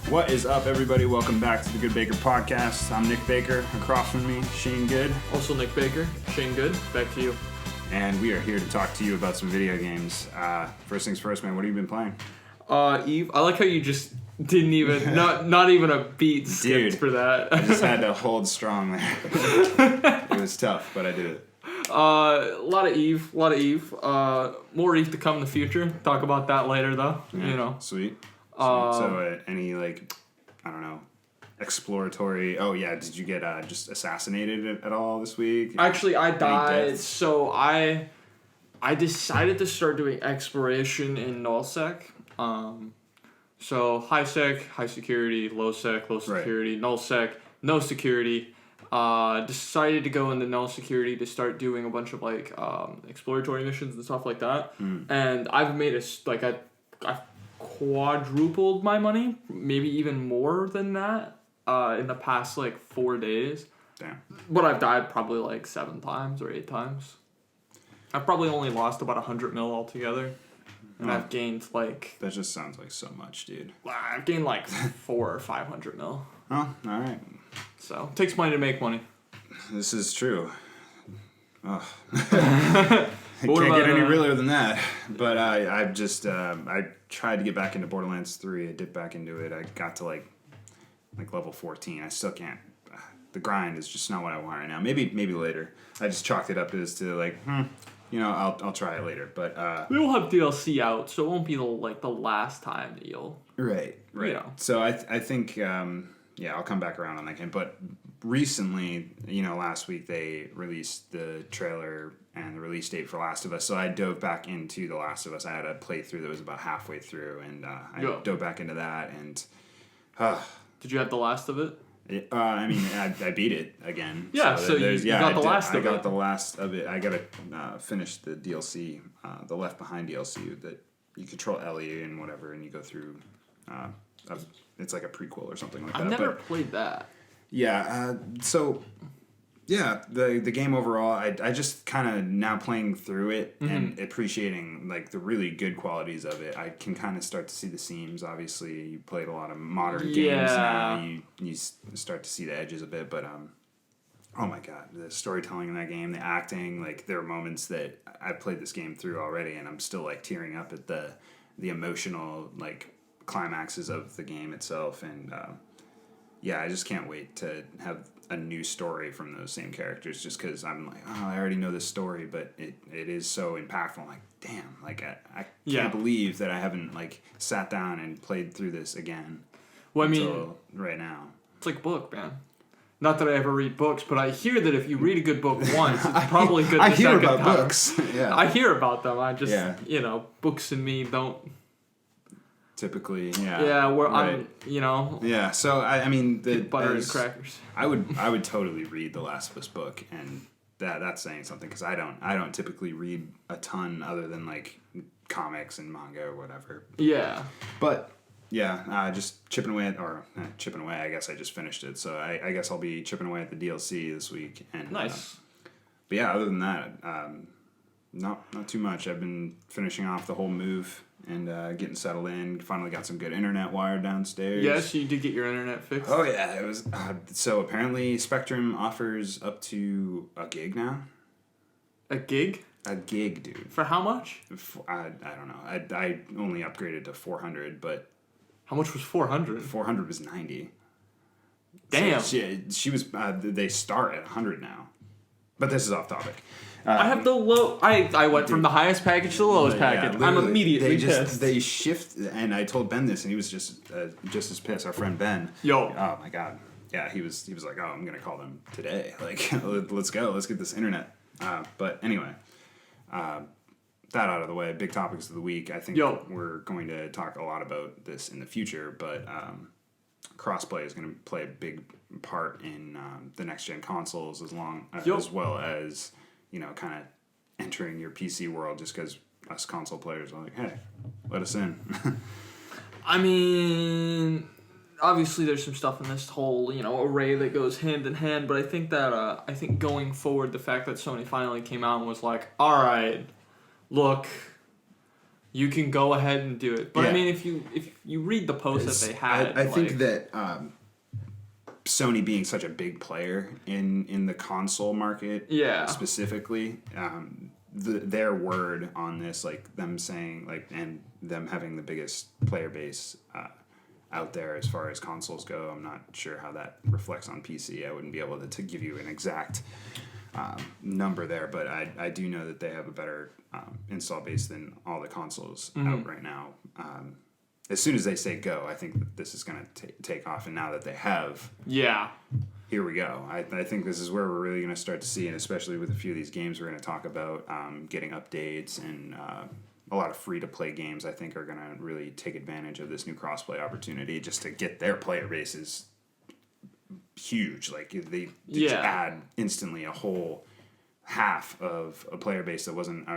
What is up, everybody? Welcome back to the GoodeBaker Podcast. I'm Nick Baker. Across from me, Shane Good. Also Nick Baker. Shane Good. Back to you. And we are here to talk to you about some video games. First things first, man. What have you been playing? Eve. I like how you just didn't even not even a beat skipped for that. I just had to hold strong there. It was tough, but I did it. A lot of Eve. More Eve to come in the future. Talk about that later, though. Yeah, you know. Sweet. Any exploratory? Oh yeah, did you get just assassinated at all this week? Actually, I died. So I decided to start doing exploration in nullsec. So high sec, high security, low sec, low security, right. Nullsec, no security. Decided to go into null security to start doing a bunch of exploratory missions and stuff like that. And I've made I've quadrupled my money, maybe even more than that, in the past 4 days. Damn. But I've died probably 7 times or 8 times. I've probably only lost about 100 mil altogether. And I've gained That just sounds like so much, dude. I've gained 400 or 500 mil. Oh, alright. So, it takes money to make money. This is true. Oh. It can't get any realer than that. But I tried to get back into Borderlands 3. I dipped back into it. I got to level 14. I still can't. The grind is just not what I want right now. Maybe later. I just chalked it up as to I'll try it later. But we will have DLC out, so it won't be the last time that you'll. Right. You know. So I think I'll come back around on that game. But recently, last week they released the trailer and the release date for Last of Us. So I dove back into The Last of Us. I had a playthrough that was about halfway through, and I dove back into that. And did you have the last of it? I beat it again. Yeah, so you got the last of it. I got the last of it. I got to finish the DLC, the Left Behind DLC that you control Ellie and whatever, and you go through. It's like a prequel or something like that. I've never played that. Yeah, the game overall, I just kind of now playing through it and appreciating the really good qualities of it. I can kind of start to see the seams. Obviously, you played a lot of modern games now. You start to see the edges a bit, but oh my god, the storytelling in that game, the acting, there are moments that I've played this game through already, and I'm still tearing up at the emotional climaxes of the game itself, and I just can't wait to have a new story from those same characters, just because I'm I already know this story, but it is so impactful. I'm damn, I can't believe that I haven't sat down and played through this again. Well, right now. It's like a book, man. Not that I ever read books, but I hear that if you read a good book once, it's probably good the second time. I hear about books. Yeah. I hear about them. I just, books and me don't... Typically, yeah. Yeah, where right. I'm, Yeah, so the butter and crackers. I would totally read the Last of Us book, and that's saying something, because I don't typically read a ton other than comics and manga or whatever. Yeah. But just chipping away I guess I just finished it, so I guess I'll be chipping away at the DLC this week. And nice. But yeah, other than that, not too much. I've been finishing off the whole move and getting settled in. Finally got some good internet wired downstairs. Yes, you did get your internet fixed. Oh yeah, it was. So apparently Spectrum offers up to a gig now. A gig? A gig, dude. For how much? I don't know. I only upgraded to 400, but... How much was 400? 400 was 90. Damn. So she was... they start at 100 now. But this is off topic. I have the low... I went from the highest package to the lowest package. I'm immediately pissed. They shift... And I told Ben this, and he was just as pissed. Our friend Ben. Yo. Oh, my God. Yeah, he was like, oh, I'm going to call them today. Let's go. Let's get this internet. But anyway... that out of the way, big topics of the week. I think we're going to talk a lot about this in the future, but crossplay is going to play a big part in the next gen consoles, as well as kind of entering your PC world. Just because us console players are hey, let us in. Obviously there's some stuff in this whole array that goes hand in hand, but I think that going forward, the fact that Sony finally came out and was all right, look, you can go ahead and do it. But I mean, if you read the post that they had, I think that Sony being such a big player in the console market, specifically, their word on this, like them saying, like, and them having the biggest player base out there as far as consoles go, I'm not sure how that reflects on PC. I wouldn't be able to give you an exact number there, but I do know that they have a better install base than all the consoles out right now. As soon as they say go, I think that this is going to take off, and now that they have, here we go. I think this is where we're really going to start to see, and especially with a few of these games we're going to talk about, getting updates and a lot of free-to-play games, I think, are going to really take advantage of this new cross-play opportunity just to get their player bases huge. Like, they just add instantly a whole half of a player base that wasn't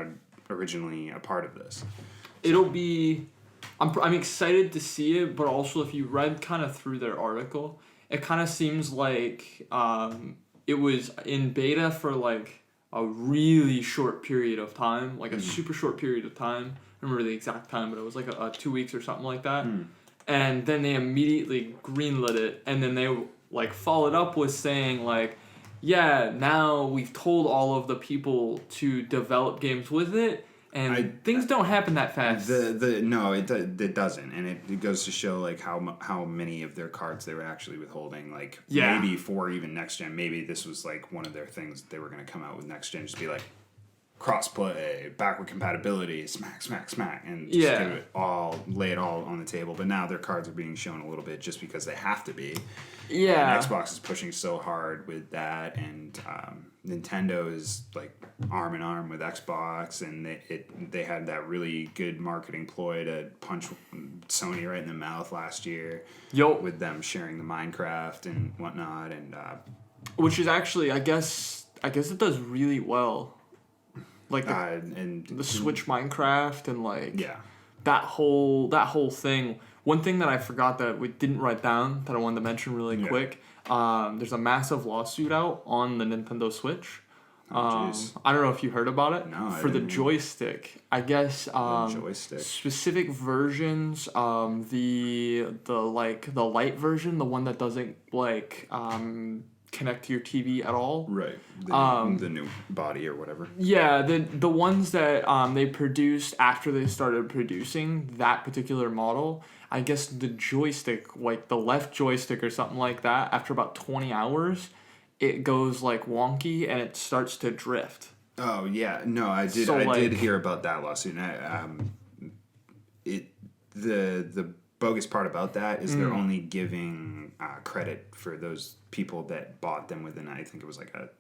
originally a part of this. It'll be... I'm excited to see it, but also if you read kind of through their article, it kind of seems like it was in beta for like a really short period of time, like a super short period of time. I don't remember the exact time, but it was like a 2 weeks or something like that. And then they immediately greenlit it, and then they like followed up with saying like, yeah, now we've told all of the people to develop games with it. And things don't happen that fast. No, it doesn't, and it goes to show like how many of their cards they were actually withholding. Like maybe for even next gen, maybe this was like one of their things they were going to come out with next gen, just be like crossplay, backward compatibility, smack, and just give it all, lay it all on the table. But now their cards are being shown a little bit just because they have to be. Yeah, and Xbox is pushing so hard with that, and Nintendo is like arm in arm with Xbox, and they had that really good marketing ploy to punch Sony right in the mouth last year. With them sharing the Minecraft and whatnot, and which is actually, I guess it does really well. Like the Switch Minecraft and like that whole thing. One thing that I forgot that we didn't write down that I wanted to mention really quick. There's a massive lawsuit out on the Nintendo Switch. I don't know if you heard about it. No, for the joystick. I guess specific versions, the light version, the one that doesn't like connect to your TV at all. Right. The new body or whatever. Yeah, the ones that they produced after they started producing that particular model, I guess the joystick, like the left joystick or something like that, after about 20 hours, it goes like wonky and it starts to drift. Oh yeah, no, I did. So, I did hear about that lawsuit. And the bogus part about that is they're only giving credit for those people that bought them within, I think it was like a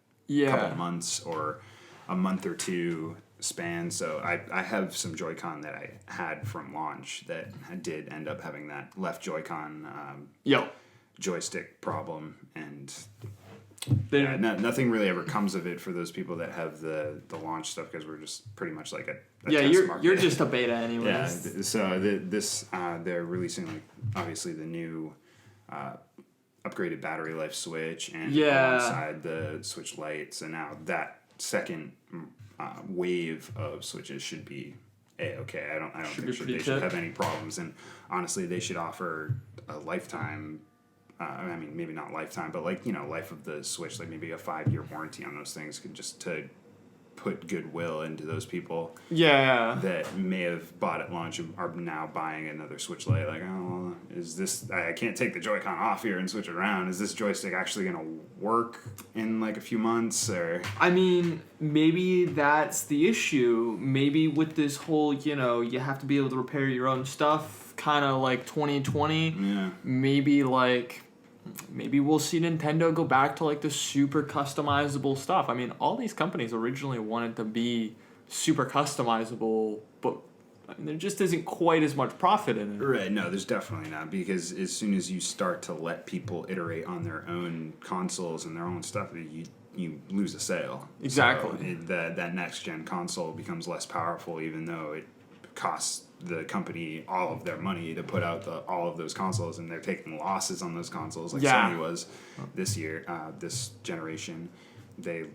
couple months or a month or two span. So I have some Joy-Con that I had from launch that did end up having that left Joy-Con joystick problem, and nothing really ever comes of it for those people that have the launch stuff, because we're just pretty much like a test market. You're just a beta anyways. Yeah, so this they're releasing like obviously the new upgraded battery life Switch, and alongside the Switch Lite. So now that second wave of Switches should be A-okay. I don't think they should have any problems, and honestly they should offer a lifetime. I mean, maybe not lifetime, but like, life of the Switch, like maybe a 5-year warranty on those things, just to put goodwill into those people that may have bought at launch and are now buying another Switch Lite. Like, oh, is this, I can't take the Joy-Con off here and switch it around. Is this joystick actually going to work in like a few months? Or I mean, maybe that's the issue. Maybe with this whole, you have to be able to repair your own stuff, kind of like 2020. Maybe we'll see Nintendo go back to like the super customizable stuff. I mean, all these companies originally wanted to be super customizable, but there just isn't quite as much profit in it. Right, no, there's definitely not, because as soon as you start to let people iterate on their own consoles and their own stuff, you lose a sale. Exactly. So that next gen console becomes less powerful, even though it costs the company all of their money to put out all of those consoles, and they're taking losses on those consoles like Sony was this year, this generation. They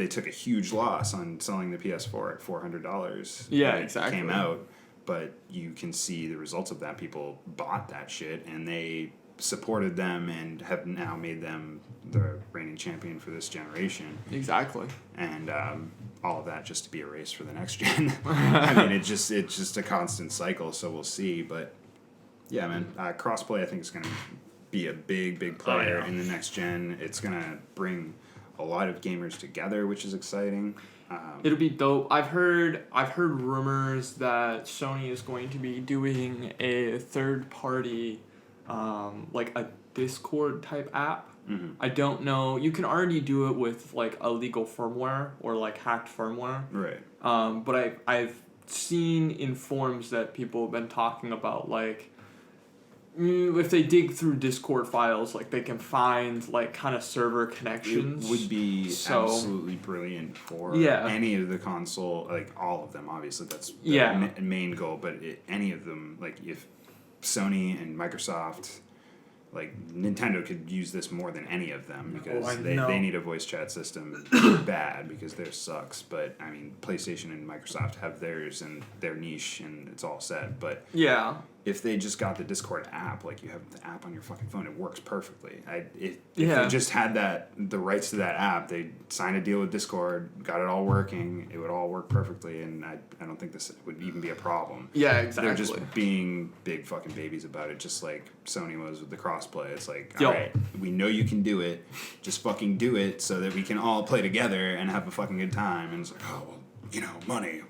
took a huge loss on selling the PS4 at $400. Yeah, exactly. It came out, but you can see the results of that. People bought that shit, and they supported them and have now made them the reigning champion for this generation. Exactly. And all of that just to be erased for the next gen. I mean, it's just a constant cycle, so we'll see. But yeah, man, crossplay I think is going to be a big player in the next gen. It's going to bring a lot of gamers together, which is exciting. It'll be dope. I've heard rumors that Sony is going to be doing a third party, like a Discord type app. Mm-hmm. I don't know. You can already do it with like illegal firmware or like hacked firmware. Right. But I've seen in forums that people have been talking about like, if they dig through Discord files, like they can find like kind of server connections. It would be absolutely brilliant for any of the console, like all of them. Obviously, that's the main goal. But any of them, like if Sony and Microsoft, like Nintendo could use this more than any of them because they need a voice chat system bad because theirs sucks. But I mean, PlayStation and Microsoft have theirs and their niche and it's all set. But if they just got the Discord app, like you have the app on your fucking phone, it works perfectly. If they just had the rights to that app, they signed a deal with Discord, got it all working, it would all work perfectly, and I don't think this would even be a problem. Yeah, exactly. They're just being big fucking babies about it, just like Sony was with the crossplay. It's like, all right, we know you can do it, just fucking do it so that we can all play together and have a fucking good time. And it's like, oh, well, money,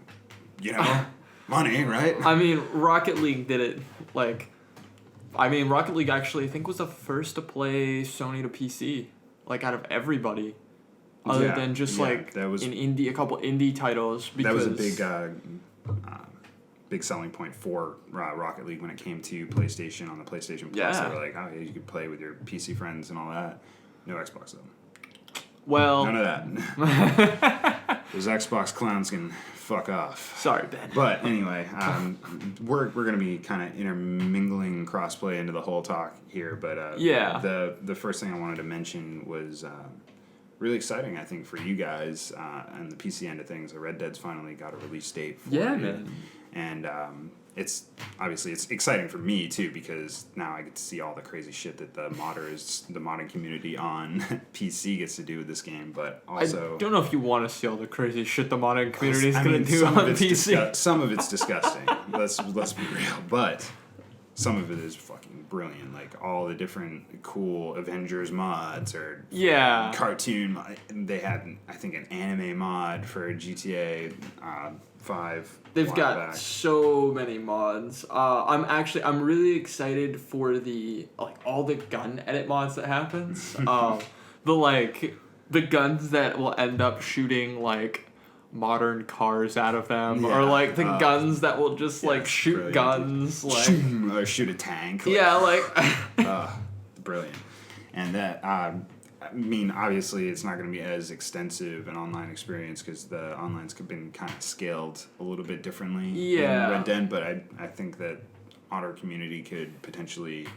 money, right? I mean, Rocket League did it, Rocket League actually, I think, was the first to play Sony to PC, like, out of everybody. Other than just, that was, a couple indie titles. Because that was a big selling point for Rocket League when it came to PlayStation on the PlayStation Plus. They were like, oh, yeah, you could play with your PC friends and all that. No Xbox, though. Well... None of that. Those Xbox clowns can fuck off. Sorry, Ben. But anyway, we're going to be kind of intermingling crossplay into the whole talk here. But the first thing I wanted to mention was really exciting, I think, for you guys and the PC end of things. Red Dead's finally got a release date for it. Man. And it's exciting for me too because now I get to see all the crazy shit that the modding community on PC gets to do with this game. But also, I don't know if you want to see all the crazy shit the modding community is going to do on PC. Some of it's disgusting. Let's be real. But some of it is fucking brilliant. Like all the different cool Avengers mods or cartoon. They had, I think, an anime mod for GTA 5. They've got so many mods. I'm really excited for all the gun edit mods that happens. The guns that will end up shooting modern cars out of them, or guns that will just shoot brilliant. Guns or shoot a tank. Brilliant. And that I mean, obviously, it's not going to be as extensive an online experience because the online's been kind of scaled a little bit differently in Red Dead, but I think that our community could potentially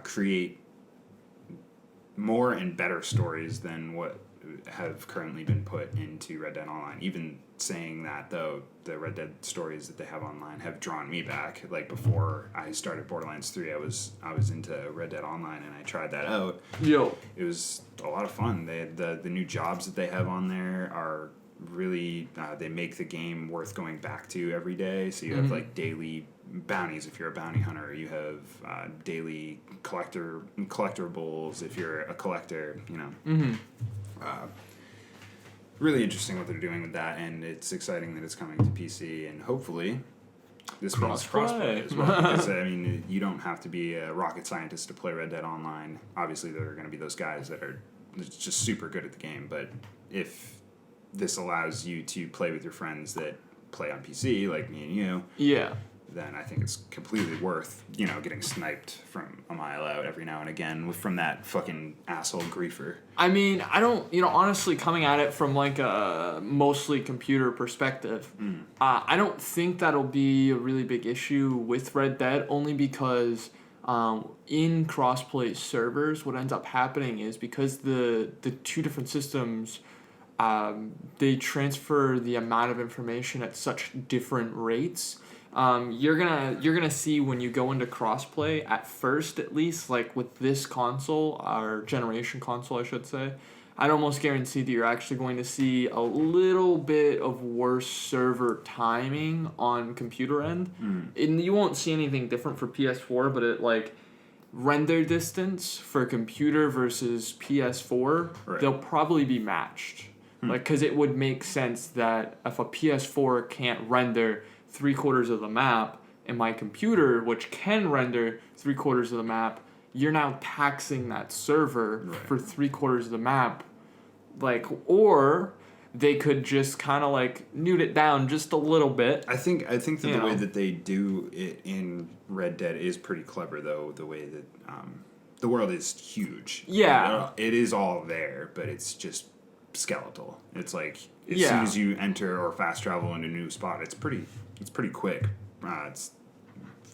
create more and better stories than what have currently been put into Red Dead Online. Even saying that, though, the Red Dead stories that they have online have drawn me back. Like, before I started Borderlands 3, I was into Red Dead Online, and I tried that out. It was a lot of fun. They the new jobs that they have on there are really, they make the game worth going back to every day. So you have, daily bounties if you're a bounty hunter. You have daily collectibles if you're a collector, really interesting what they're doing with that, and it's exciting that it's coming to PC, and hopefully this means crossplay as well. Because, I mean, you don't have to be a rocket scientist to play Red Dead Online. Obviously, there are going to be those guys that are just super good at the game, but if this allows you to play with your friends that play on PC, like me and you, then I think it's completely worth, getting sniped from a mile out every now and again from that fucking asshole griefer. I mean, I don't, honestly, coming at it from a mostly computer perspective, I don't think that'll be a really big issue with Red Dead, only because in crossplay servers, what ends up happening is because the two different systems, they transfer the amount of information at such different rates. you're gonna see when you go into crossplay at first, at least, like with this console, our generation console, I should say. I'd almost guarantee that you're actually going to see a little bit of worse server timing on computer end. And you won't see anything different for PS4, but it like render distance for computer versus PS4, right. they'll probably be matched. Like, because it would make sense that if a PS4 can't render 3/4 of the map, and my computer, which can render 3/4 of the map, you're now taxing that server for 3/4 of the map. Like, or they could just kind of like newt it down just a little bit. I think that the way that they do it in Red Dead is pretty clever, though. The way that the world is huge. Yeah. It is all there, but it's just skeletal. It's like as soon as you enter or fast travel into a new spot, it's pretty quick. It's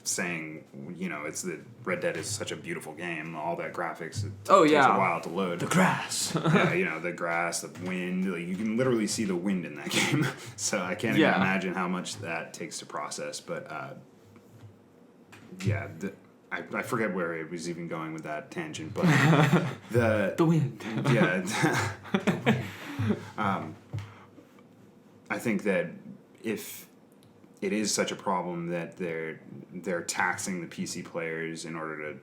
saying, it's that Red Dead is such a beautiful game. All that graphics, it takes a while to load. The grass. The grass, the wind. Like, you can literally see the wind in that game. So I can't even imagine how much that takes to process. But I forget where it was even going with that tangent. But the wind. Yeah. The wind. I think that if it is such a problem that they're taxing the PC players in order to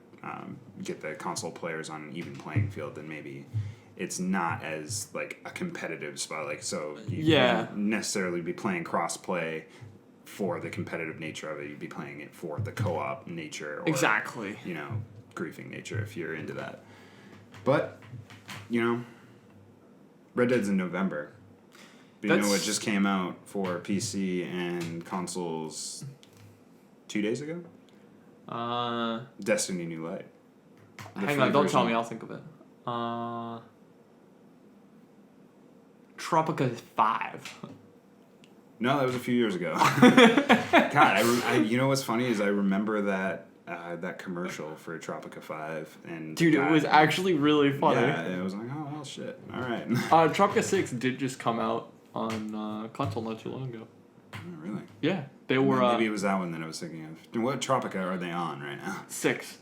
get the console players on an even playing field, then maybe it's not as like a competitive spot. Like, so you wouldn't necessarily be playing cross-play for the competitive nature of it. You'd be playing it for the co-op nature, or exactly, griefing nature if you're into that. But Red Dead's in November. But what just came out for PC and consoles 2 days ago? Destiny New Light. Hang on, don't tell me, I'll think of it. Tropica 5. No, that was a few years ago. God, you know what's funny is I remember that commercial for Tropica 5. And dude, it was actually really funny. Yeah, it was like, oh, well, shit. All right. Tropica 6 did just come out on console not too long ago. Oh, really? Yeah. They were... maybe it was that one that I was thinking of. What Tropica are they on right now? 6.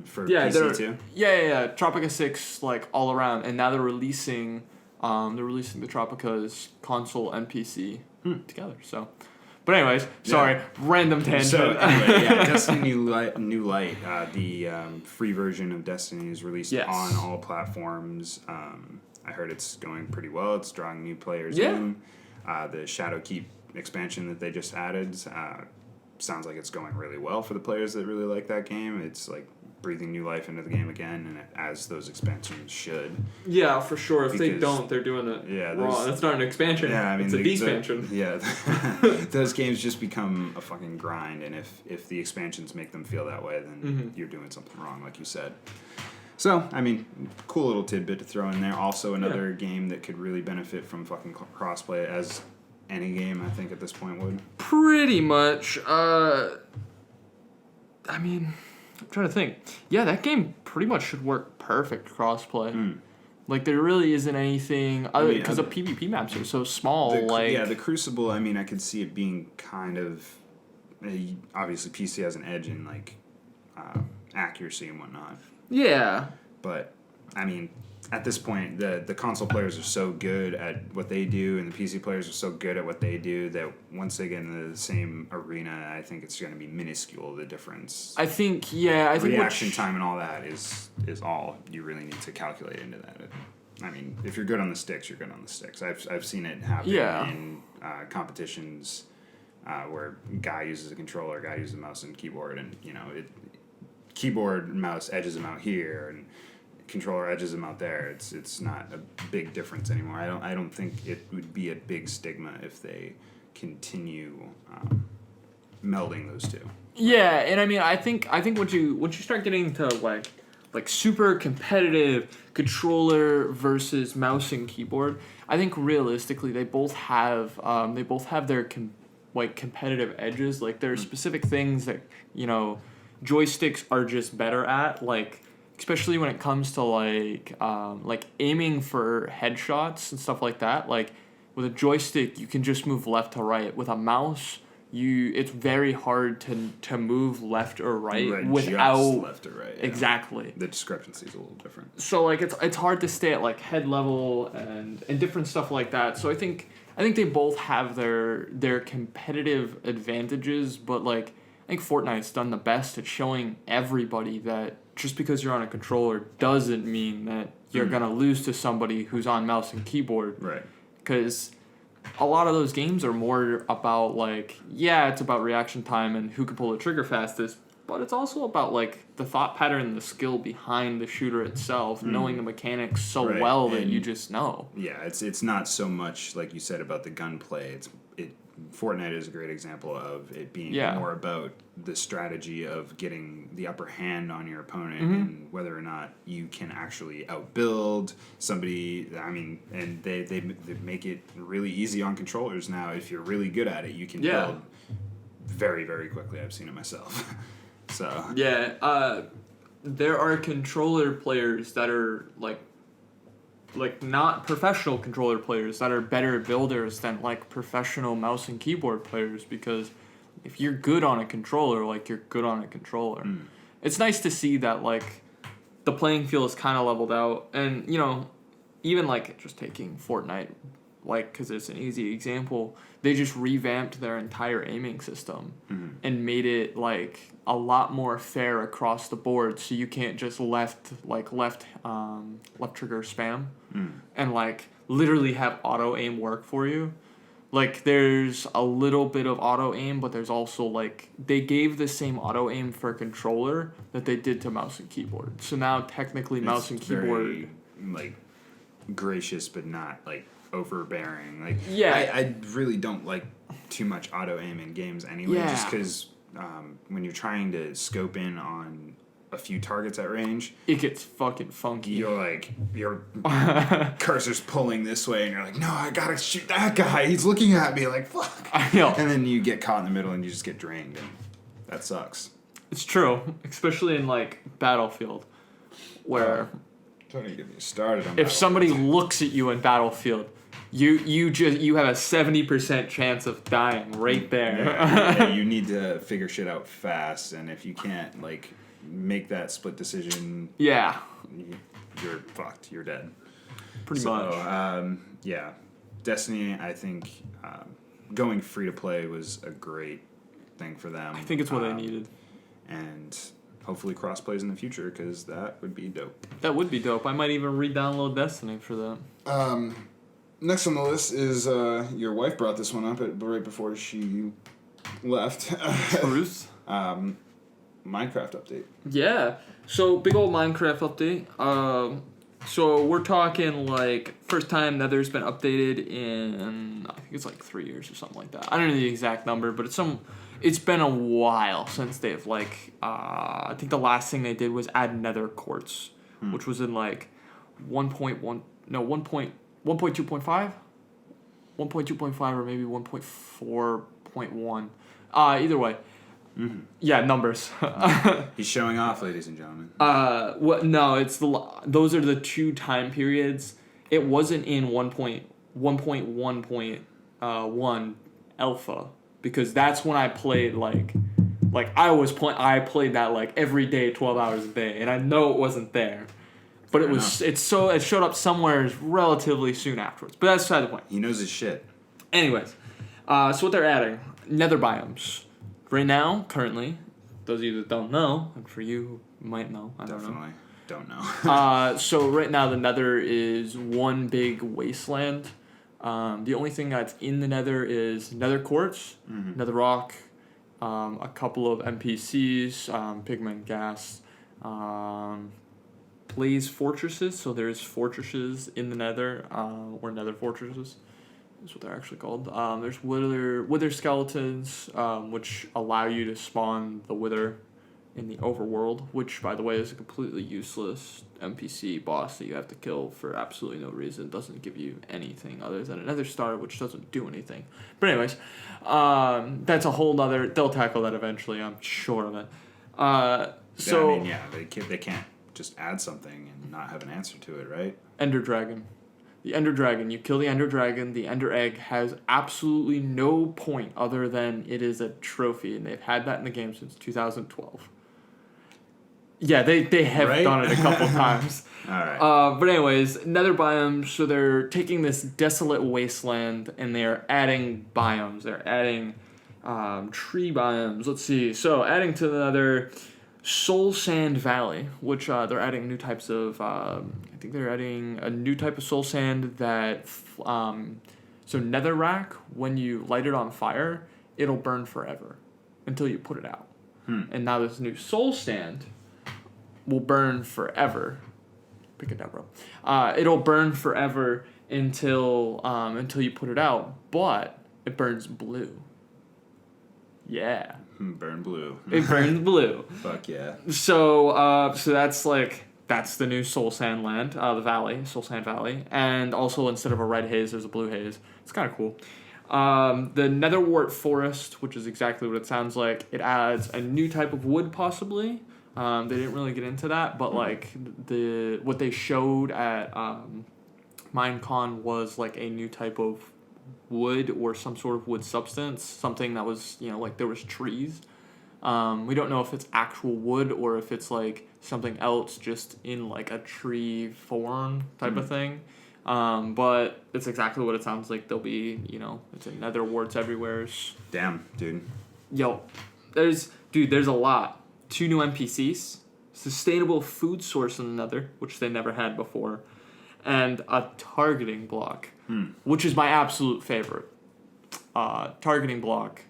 For PC too? Yeah. Tropica 6, like, all around. And now they're releasing the Tropica's console and PC together, so... But anyways, sorry, random tangent. So anyway, Destiny New Light, the free version of Destiny is released on all platforms. I heard it's going pretty well. It's drawing new players in. The Shadowkeep expansion that they just added sounds like it's going really well for the players that really like that game. It's like breathing new life into the game again, and as those expansions should. Yeah, for sure. If they don't, they're doing it wrong. That's not an expansion. Yeah, I mean, it's a de-expansion. Those games just become a fucking grind, and if the expansions make them feel that way, then you're doing something wrong, like you said. So, I mean, cool little tidbit to throw in there. Also, another game that could really benefit from fucking crossplay, as any game, I think, at this point would. Pretty much. I mean... I'm trying to think. Yeah, that game pretty much should work perfect crossplay. Like, there really isn't anything other because the PvP maps are so small. The Crucible. I mean, I could see it being kind of obviously PC has an edge in like accuracy and whatnot. Yeah, but I mean, at this point, the console players are so good at what they do, and the PC players are so good at what they do that once they get into the same arena, I think it's going to be minuscule, the difference. I think reaction time and all that is all you really need to calculate into that. I mean, if you're good on the sticks, you're good on the sticks. I've seen it happen in competitions where a guy uses a controller, a guy uses a mouse and keyboard, and keyboard and mouse edges them out here, and controller edges them out there. It's not a big difference anymore. I don't think it would be a big stigma if they continue melding those two. Yeah, and I mean, I think once you start getting to like super competitive controller versus mouse and keyboard, I think realistically they both have their competitive edges. Like, there are specific things that joysticks are just better at, like. Especially when it comes to like aiming for headshots and stuff like that. Like, with a joystick, you can just move left to right. With a mouse, it's very hard to move left or right without just left or right. Exactly. The discrepancy is a little different. So like it's hard to stay at like head level and different stuff like that. So I think they both have their competitive advantages, but like I think Fortnite's done the best at showing everybody that just because you're on a controller doesn't mean that you're gonna lose to somebody who's on mouse and keyboard. Right. Because a lot of those games are more about like, it's about reaction time and who can pull the trigger fastest, but it's also about like the thought pattern and the skill behind the shooter itself, knowing the mechanics so well that you just know. Yeah, it's not so much like you said about the gunplay. Fortnite is a great example of it being more about the strategy of getting the upper hand on your opponent and whether or not you can actually outbuild somebody. I mean, and they make it really easy on controllers now. If you're really good at it, you can build very, very quickly. I've seen it myself. So there are controller players that are like not professional controller players that are better builders than like professional mouse and keyboard players, because if you're good on a controller, like you're good on a controller. It's nice to see that like the playing field is kind of leveled out, and you know, even like just taking Fortnite, like because it's an easy example, they just revamped their entire aiming system and made it like a lot more fair across the board, so you can't just left trigger spam and like literally have auto aim work for you. Like there's a little bit of auto aim, but there's also like they gave the same auto aim for a controller that they did to mouse and keyboard. So now technically mouse and keyboard very, like gracious but not like overbearing. Like I really don't like too much auto aim in games anyway, just because when you're trying to scope in on a few targets at range, it gets fucking funky. You're like, your cursor's pulling this way, and you're like, no, I gotta shoot that guy. He's looking at me like, fuck. I know. And then you get caught in the middle, and you just get drained, and that sucks. It's true, especially in like Battlefield, where don't even get me started on if somebody looks at you in Battlefield, you have a 70% chance of dying right there. Yeah, you need to figure shit out fast, and if you can't like make that split decision, you're fucked. You're dead. Pretty much. Destiny, I think going free to play was a great thing for them. I think it's what they needed. And hopefully cross plays in the future, because that would be dope. That would be dope. I might even re-download Destiny for that. Next on the list is your wife brought this one up right before she left. Bruce? Minecraft update. Yeah. So, big old Minecraft update. So, we're talking, like, first time Nether's been updated in, I think it's like 3 years or something like that. I don't know the exact number, but it's been a while since they've, like, I think the last thing they did was add Nether quartz, which was in, like, 1.2.5? 1.2.5 or maybe 1.4.1. Either way. Mm-hmm. Yeah, numbers. He's showing off, ladies and gentlemen. No, it's those are the two time periods. It wasn't in 1.1.1 alpha, because that's when I played like I played that like every day, 12 hours a day, and I know it wasn't there. But it showed up somewhere relatively soon afterwards. But that's beside the point. He knows his shit. Anyways, so what they're adding, Nether biomes. Right now, currently, those of you that don't know, and for you who might know, I Definitely don't know. So right now the Nether is one big wasteland. The only thing that's in the Nether is Nether quartz, Nether rock, a couple of NPCs, pigment, gas, blaze fortresses. So there's fortresses in the Nether, or Nether fortresses. That's what they're actually called. There's wither skeletons, which allow you to spawn the wither in the overworld, which, by the way, is a completely useless NPC boss that you have to kill for absolutely no reason. It doesn't give you anything other than another star, which doesn't do anything. But anyways, that's a whole nother... They'll tackle that eventually, I'm sure of it. They can't just add something and not have an answer to it, right? Ender Dragon. The Ender Dragon. You kill the Ender Dragon. The Ender Egg has absolutely no point other than it is a trophy, and they've had that in the game since 2012. Yeah, they have done it a couple times. All right. But anyways, nether biomes, so they're taking this desolate wasteland and they're adding biomes. They're adding tree biomes. Let's see. So adding to the nether, Soul Sand Valley, which they're adding new types of... I think they're adding a new type of soul sand that... so netherrack, when you light it on fire, it'll burn forever until you put it out. And now this new soul sand will burn forever. Pick it up, bro. It'll burn forever until you put it out, but it burns blue. Yeah. Burn blue. It burns blue. Fuck yeah. So that's the new Soul Sand land, the valley, Soul Sand Valley, and also instead of a red haze, there's a blue haze. It's kind of cool. The Netherwart Forest, which is exactly what it sounds like, it adds a new type of wood possibly. They didn't really get into that, but like what they showed at Minecon was like a new type of wood or some sort of wood substance, something that was, like there was trees. We don't know if it's actual wood or if it's like something else just in like a tree form type of thing. But it's exactly what it sounds like. There'll be, it's in nether warts everywhere. Damn, dude. Yo, there's a lot. 2 new NPCs, sustainable food source in the nether, which they never had before, and a targeting block, which is my absolute favorite. Targeting block.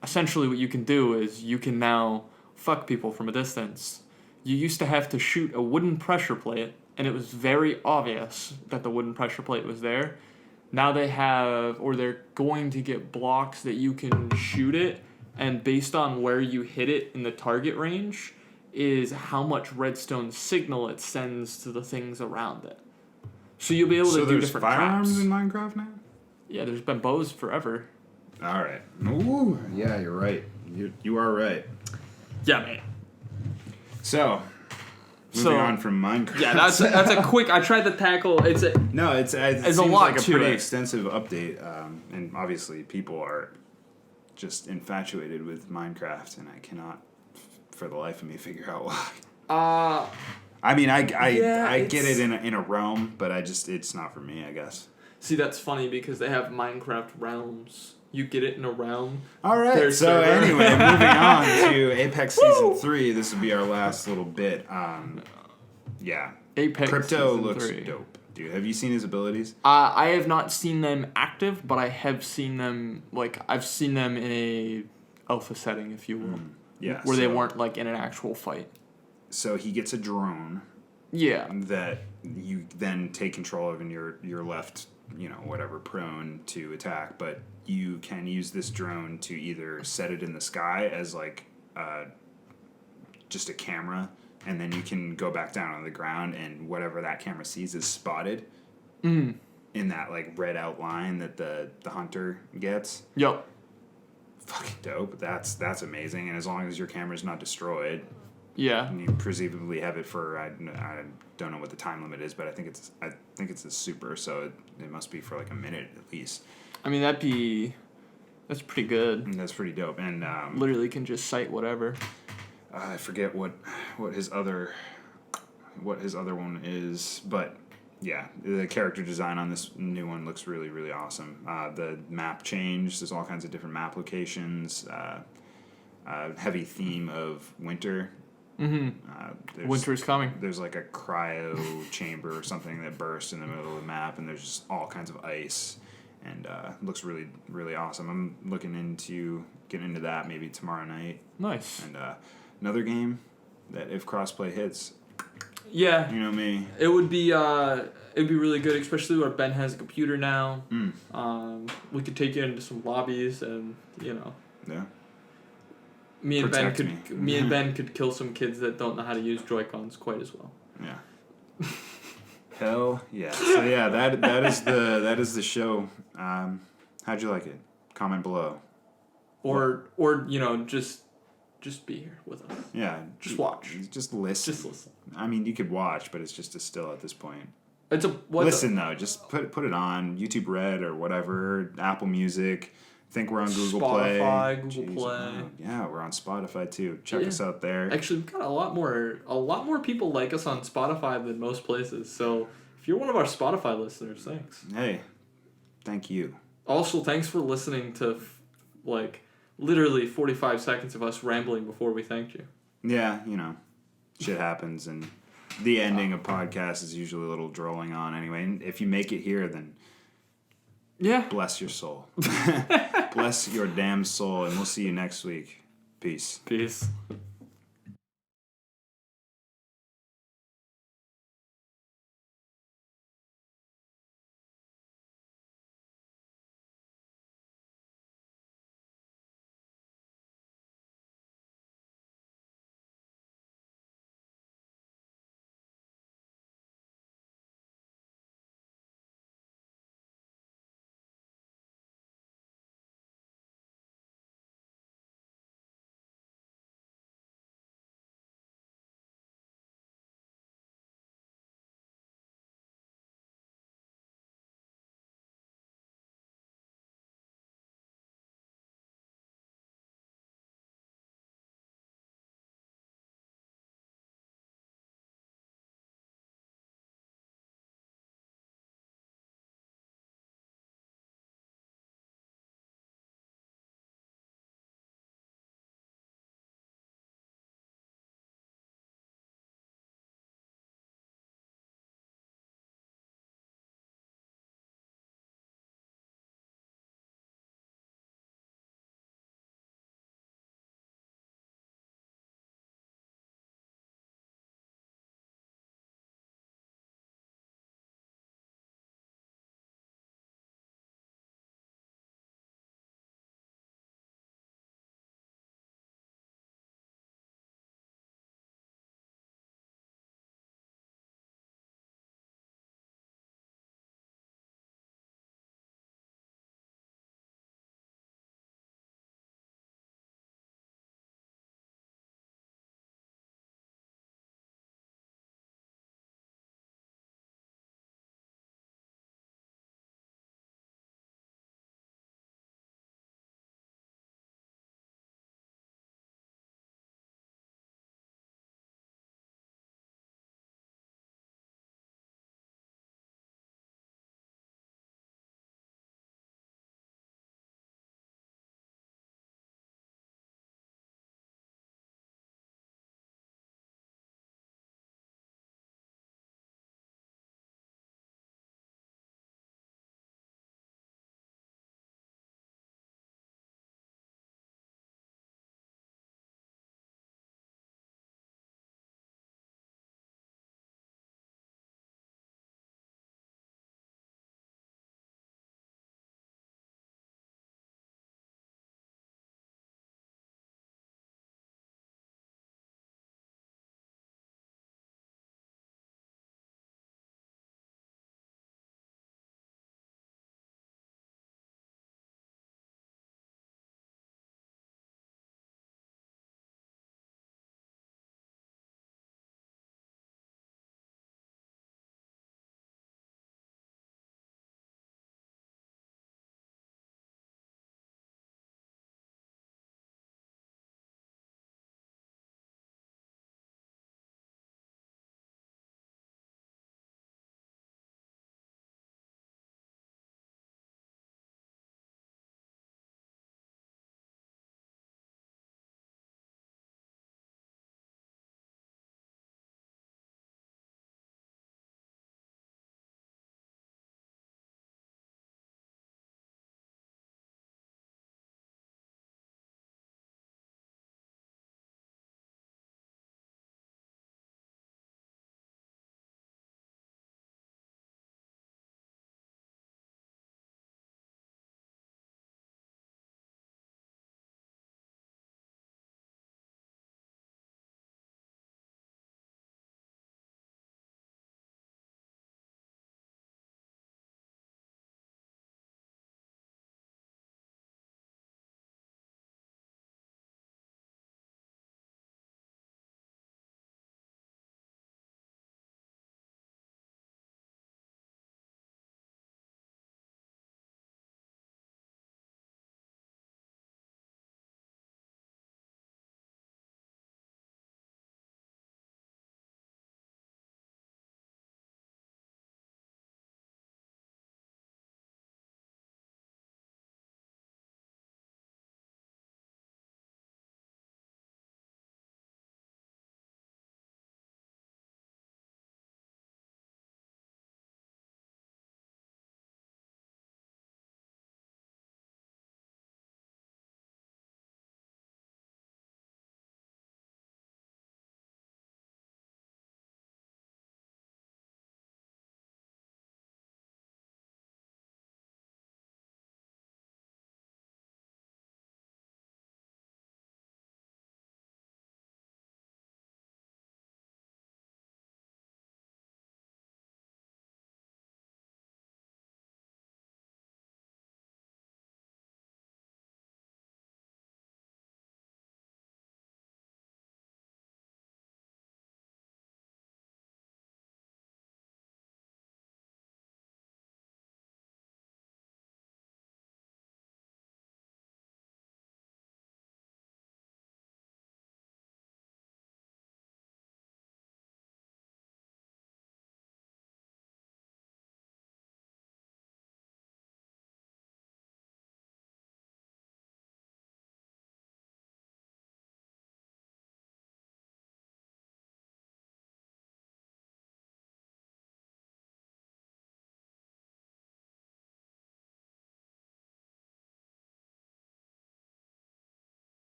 Essentially what you can do is you can now fuck people from a distance. You used to have to shoot a wooden pressure plate, and it was very obvious that the wooden pressure plate was there. Now they're going to get blocks that you can shoot it, and based on where you hit it in the target range is how much redstone signal it sends to the things around it. So you'll be able to do different traps. So there's firearms in Minecraft now? Yeah, there's been bows forever. All right. Ooh, yeah, you're right. You are right. Yeah, man. So, moving on from Minecraft. Yeah, that's a quick. I tried to tackle. It seems a lot like a pretty extensive update, and obviously people are just infatuated with Minecraft, and I cannot, for the life of me, figure out why. I mean, I get it in a realm, but it's not for me, I guess. See, that's funny because they have Minecraft realms. You get it in a realm. All right. So anyway, moving on to Apex Season 3. This will be our last little bit. Yeah. Apex Crypto Season looks 3. dope. Dude, have you seen his abilities? I have not seen them active, but I have seen them, I've seen them in a alpha setting, if you will. Yeah. Where they weren't, in an actual fight. So he gets a drone. Yeah. That you then take control of, and you're left, whatever, prone to attack. But you can use this drone to either set it in the sky as, just a camera, and then you can go back down on the ground, and whatever that camera sees is spotted in that red outline that the hunter gets. Yep. Fucking dope. That's amazing. And as long as your camera's not destroyed, yeah, and you presumably have it for I don't know what the time limit is, but I think it's a super, so it must be for a minute at least. I mean that's pretty good. And that's pretty dope. And literally can just cite whatever. I forget what his other one is, but yeah, the character design on this new one looks really, really awesome. The map change, there's all kinds of different map locations. Heavy theme of winter. Mm-hmm. Winter is coming. There's a cryo chamber or something that bursts in the middle of the map, and there's just all kinds of ice, and looks really, really awesome. I'm looking into getting into that maybe tomorrow night. Nice. And another game that if crossplay hits, yeah, you know me, it would be really good, especially where Ben has a computer now. We could take you into some lobbies, and yeah. Me and Ben could kill some kids that don't know how to use Joy-Cons quite as well. Yeah. Hell yeah. So yeah, that is the show. How'd you like it? Comment below. Or just be here with us. Yeah. Just watch. Just listen. I mean, you could watch, but it's just a still at this point. Listen though, just put it on YouTube Red or whatever, Apple Music. I think we're on Google Play. Spotify, Google Play. Yeah, we're on Spotify too. Check us out there. Actually, we've got a lot more people like us on Spotify than most places. So if you're one of our Spotify listeners, thanks. Hey, thank you. Also, thanks for listening to literally 45 seconds of us rambling before we thanked you. Yeah, shit happens, and the ending of podcasts is usually a little drolling on anyway. And if you make it here, then bless your soul. Bless your damn soul, and we'll see you next week. Peace. Peace.